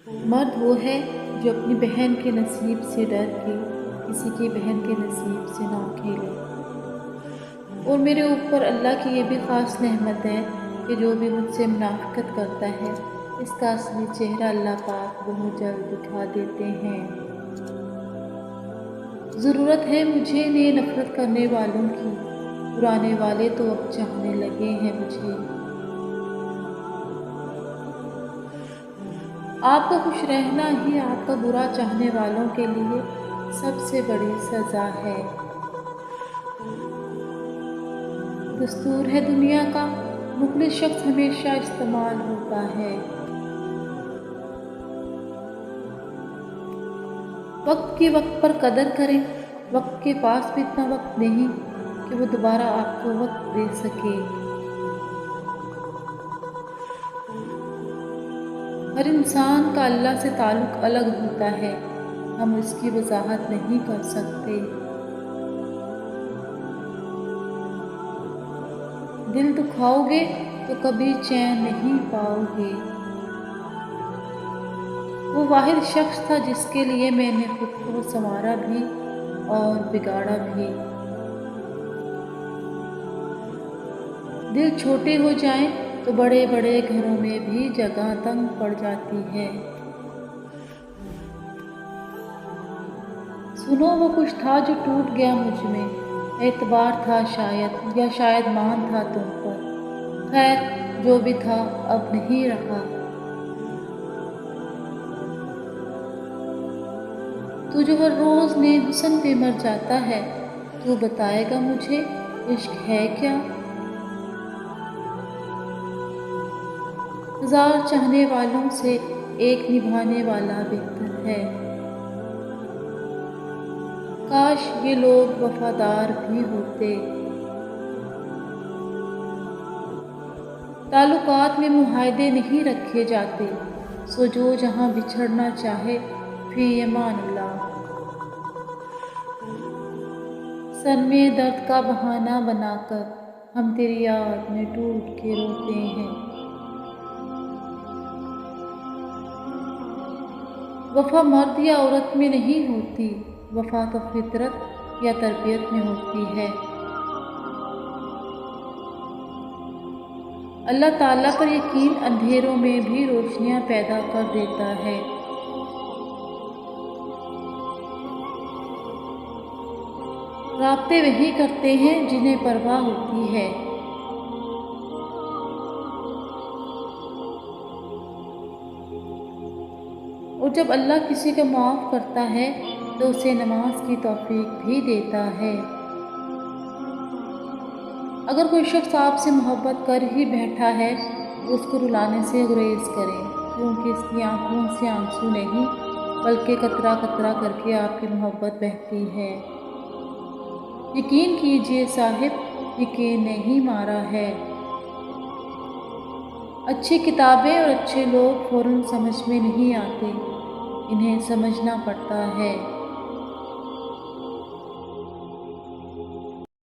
مرد وہ ہے جو اپنی بہن کے نصیب سے ڈر کے کسی کی بہن کے نصیب سے نہ کھیلے۔ اور میرے اوپر اللہ کی یہ بھی خاص نعمت ہے کہ جو بھی مجھ سے منافقت کرتا ہے اس کا اصلی چہرہ اللہ پاک بہت جلد دکھا دیتے ہیں۔ ضرورت ہے مجھے نفرت کرنے والوں کی، پرانے والے تو اب چاہنے لگے ہیں مجھے۔ آپ کا خوش رہنا ہی آپ کا برا چاہنے والوں کے لیے سب سے بڑی سزا ہے۔ دستور ہے دنیا کا، مخلص شخص ہمیشہ استعمال ہوتا ہے۔ وقت کی وقت پر قدر کریں، وقت کے پاس بھی اتنا وقت نہیں کہ وہ دوبارہ آپ کو وقت دے سکے۔ ہر انسان کا اللہ سے تعلق الگ ہوتا ہے، ہم اس کی وضاحت نہیں کر سکتے۔ دل دکھاؤ گے تو کبھی چین نہیں پاؤ گے۔ وہ واحد شخص تھا جس کے لیے میں نے خود کو سنوارا بھی اور بگاڑا بھی۔ دل چھوٹے ہو جائیں تو بڑے بڑے گھروں میں بھی جگہ تنگ پڑ جاتی ہے۔ سنو وہ کچھ تھا جو ٹوٹ گیا مجھ میں، اعتبار تھا شاید یا شاید مان تھا تم پر، خیر جو بھی تھا اب نہیں رہا۔ تو جو ہر روز نئے حسن پہ مر جاتا ہے، تو بتائے گا مجھے عشق ہے کیا؟ ہزار چاہنے والوں سے ایک نبھانے والا بہتر ہے۔ کاش یہ لوگ وفادار بھی ہوتے۔ تعلقات میں معاہدے نہیں رکھے جاتے، سو جو جہاں بچھڑنا چاہے فی امان اللہ۔ سر میں درد کا بہانہ بنا کر ہم تیری یاد میں ٹوٹ کے روتے ہیں۔ وفا مرد یا عورت میں نہیں ہوتی، وفا تو فطرت یا تربیت میں ہوتی ہے۔ اللہ تعالیٰ پر یقین اندھیروں میں بھی روشنیاں پیدا کر دیتا ہے۔ رابطے وہی کرتے ہیں جنہیں پرواہ ہوتی ہے۔ اور جب اللہ کسی کو معاف کرتا ہے تو اسے نماز کی توفیق بھی دیتا ہے۔ اگر کوئی شخص آپ سے محبت کر ہی بیٹھا ہے تو اس کو رلانے سے گریز کریں، کیونکہ اس کی آنکھوں سے آنسو نہیں بلکہ قطرہ قطرہ کر کے آپ کی محبت بہتی ہے۔ یقین کیجئے صاحب، یقین نہیں مارا ہے۔ اچھی کتابیں اور اچھے لوگ فوراً سمجھ میں نہیں آتے، انہیں سمجھنا پڑتا ہے۔